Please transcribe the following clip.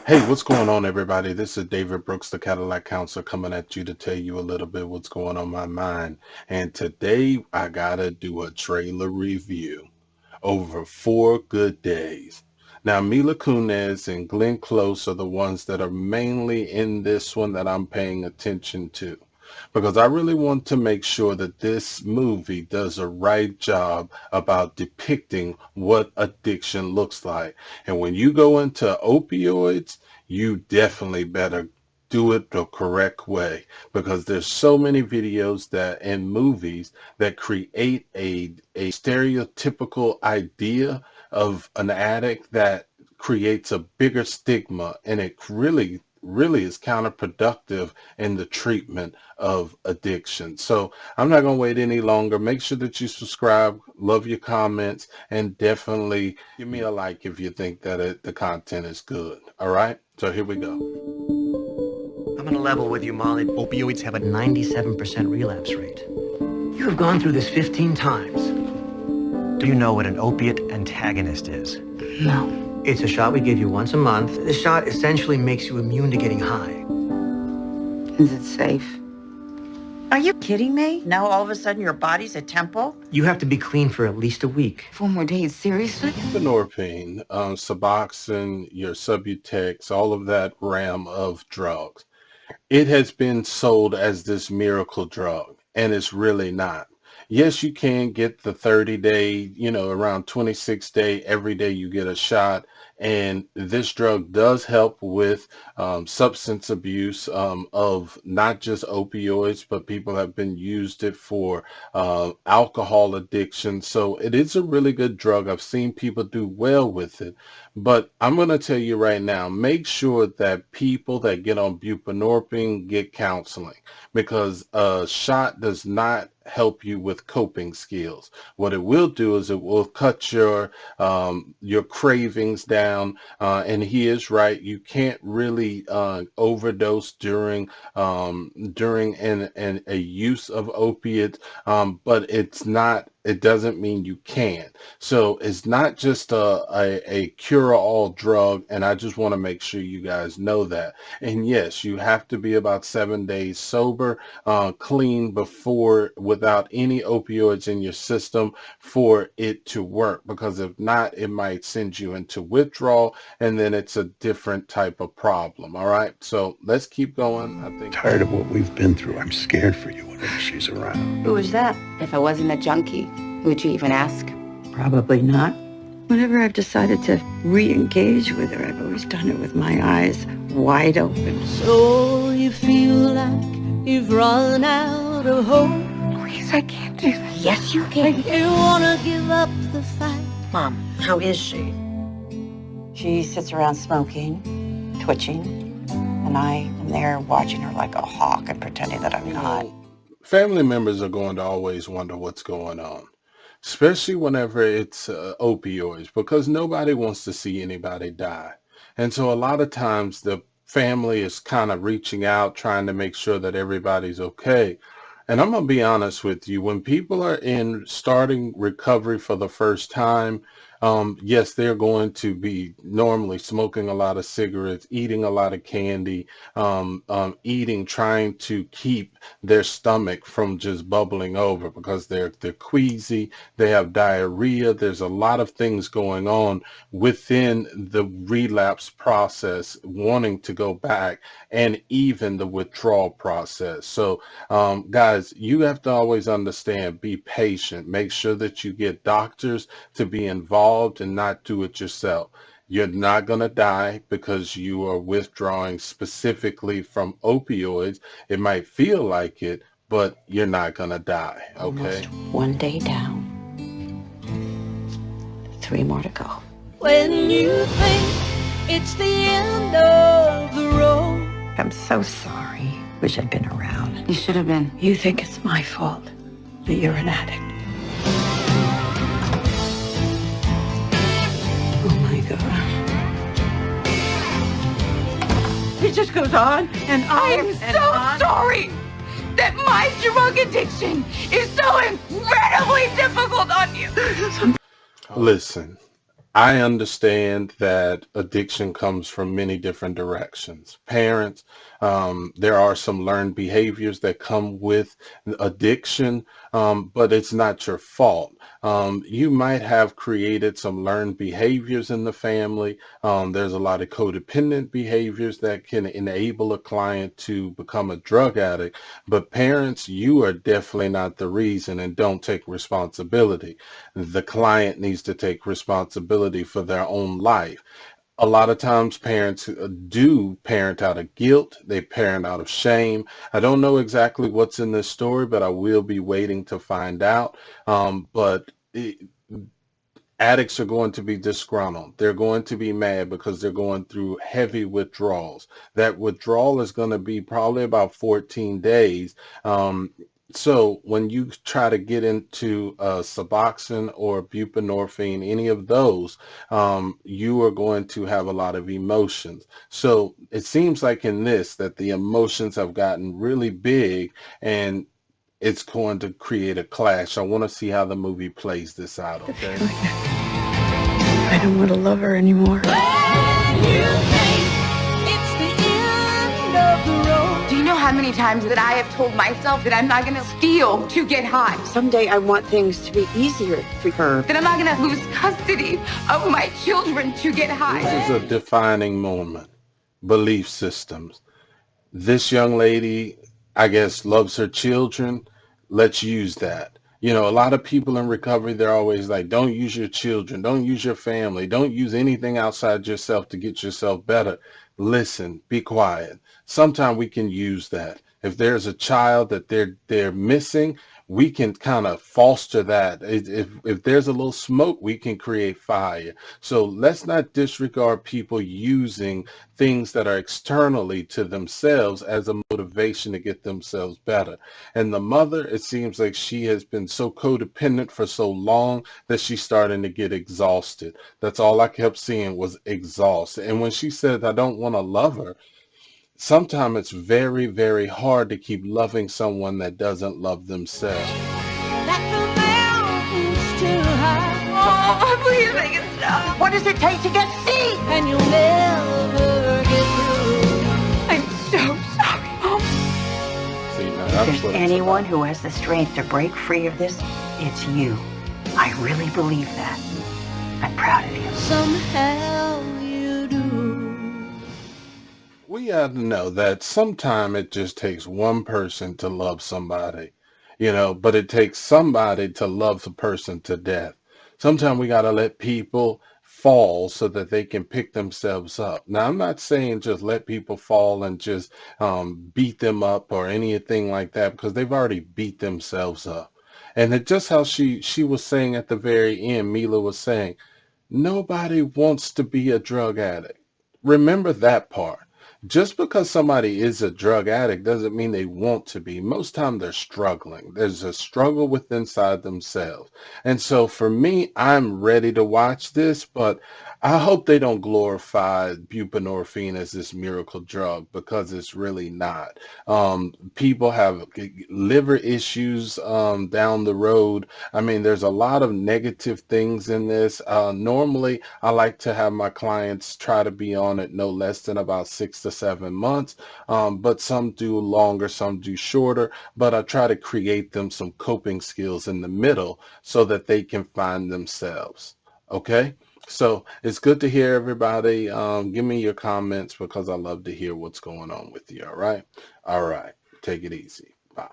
Hey, what's going on, everybody? This is David Brooks, the Cadillac Counselor, coming at you to tell you a little bit what's going on my mind. And today I gotta do a trailer review over 4 Good Days. Now, Mila Kunis and Glenn Close are the ones that are mainly in this one that I'm paying attention to, because I really want to make sure that this movie does a right job about depicting what addiction looks like. And when you go into opioids, you definitely better do it the correct way, because there's so many videos that and movies that create a stereotypical idea of an addict that creates a bigger stigma, and it really is counterproductive in the treatment of addiction. So I'm not going to wait any longer. Make sure that you subscribe, love your comments, and definitely give me a like if you think that the content is good. All right, so here we go. I'm gonna level with you, Molly. Opioids have a 97% relapse rate. You have gone through this 15 times. Do you know what an opiate antagonist is? No. It's a shot we give you once a month. The shot essentially makes you immune to getting high. Is it safe? Are you kidding me? Now all of a sudden your body's a temple? You have to be clean for at least a week. 4 more days, seriously? Buprenorphine, Suboxone, your Subutex, all of that ram of drugs. It has been sold as this miracle drug, and it's really not. Yes, you can get the 30-day, around 26-day, every day you get a shot. And this drug does help with substance abuse of not just opioids, but people have been used it for alcohol addiction. So it is a really good drug. I've seen people do well with it. But I'm going to tell you right now, make sure that people that get on buprenorphine get counseling, because a shot does not help you with coping skills. What it will do is it will cut your cravings down, and he is right. You can't really overdose during a use of opiates, but it doesn't mean you can. So it's not just a cure-all drug, and I just want to make sure you guys know that. And yes, you have to be about 7 days sober, clean without any opioids in your system for it to work, because if not, it might send you into withdrawal, and then it's a different type of problem. All right, so let's keep going. I think Tired of what we've been through. I'm scared for you whenever she's around. Who was that? If I wasn't a junkie, would you even ask? Probably not. Whenever I've decided to re-engage with her, I've always done it with my eyes wide open. So you feel like you've run out of hope. Please, I can't do this. Yes, you can. You wanna give up the fight. Mom, how is she? She sits around smoking, twitching, and I am there watching her like a hawk and pretending that I'm not. family members are going to always wonder what's going on, especially whenever it's opioids, because nobody wants to see anybody die. And so a lot of times the family is kind of reaching out, trying to make sure that everybody's okay. And I'm going to be honest with you, when people are in starting recovery for the first time, yes, they're going to be normally smoking a lot of cigarettes, eating a lot of candy, trying to keep their stomach from just bubbling over, because they're queasy, they have diarrhea. There's a lot of things going on within the relapse process, wanting to go back, and even the withdrawal process. So, guys, you have to always understand, be patient, make sure that you get doctors to be involved and not do it yourself. You're not going to die because you are withdrawing specifically from opioids. It might feel like it, but you're not going to die, okay? Almost 1 day down. 3 more to go. When you think it's the end of the road. I'm so sorry. Wish I'd been around. You should have been. You think it's my fault that you're an addict. Oh my God. It just goes on and on. I am and so on. sorry that my drug addiction is so incredibly difficult on you. Listen, I understand that addiction comes from many different directions. Parents, there are some learned behaviors that come with addiction, but it's not your fault. You might have created some learned behaviors in the family. There's a lot of codependent behaviors that can enable a client to become a drug addict, but parents, you are definitely not the reason, and don't take responsibility. The client needs to take responsibility for their own life. A lot of times parents do parent out of guilt. They parent out of shame. I don't know exactly what's in this story, but I will be waiting to find out. But addicts are going to be disgruntled. They're going to be mad because they're going through heavy withdrawals. That withdrawal is going to be probably about 14 days. So when you try to get into Suboxone or Buprenorphine, any of those, you are going to have a lot of emotions. So it seems like in this that the emotions have gotten really big, and it's going to create a clash. I want to see how the movie plays this out, okay? I don't want to love her anymore. It's the end of the road. Do you know how many times that I have told myself that I'm not going to steal to get high? Someday I want things to be easier for her. That I'm not going to lose custody of my children to get high? This is a defining moment. Belief systems. This young lady, I guess, loves her children. Let's use that. You know, a lot of people in recovery, they're always like, don't use your children, don't use your family, don't use anything outside yourself to get yourself better. Listen, be quiet. Sometimes we can use that. If there's a child that they're missing, we can kind of foster that. If there's a little smoke, we can create fire. So let's not disregard people using things that are externally to themselves as a motivation to get themselves better. And the mother, it seems like she has been so codependent for so long that she's starting to get exhausted. That's all I kept seeing was exhausted. And when she said, I don't want to love her, sometimes it's very, very hard to keep loving someone that doesn't love themselves. Like the mountains too high. Oh, please make it stop. What does it take to get seen? And you'll never get through. I'm so sorry, Mom. See, now If that's there's what it's anyone about. who has the strength to break free of this, it's you. I really believe that. I'm proud of you. Somehow you do. We got to know that sometimes it just takes one person to love somebody, you know, but it takes somebody to love the person to death. Sometimes we got to let people fall so that they can pick themselves up. Now, I'm not saying just let people fall and just beat them up or anything like that, because they've already beat themselves up. And it just how she was saying at the very end, Mila was saying, nobody wants to be a drug addict. Remember that part. Just because somebody is a drug addict doesn't mean they want to be. Most time they're struggling. There's a struggle within inside themselves. And so for me, I'm ready to watch this, but I hope they don't glorify buprenorphine as this miracle drug, because it's really not. People have liver issues down the road. I mean, there's a lot of negative things in this. Normally, I like to have my clients try to be on it no less than about 6 to 7 months, but some do longer, some do shorter, but I try to create them some coping skills in the middle so that they can find themselves. Okay? So it's good to hear everybody. Give me your comments, because I love to hear what's going on with you. All right. All right. Take it easy. Bye.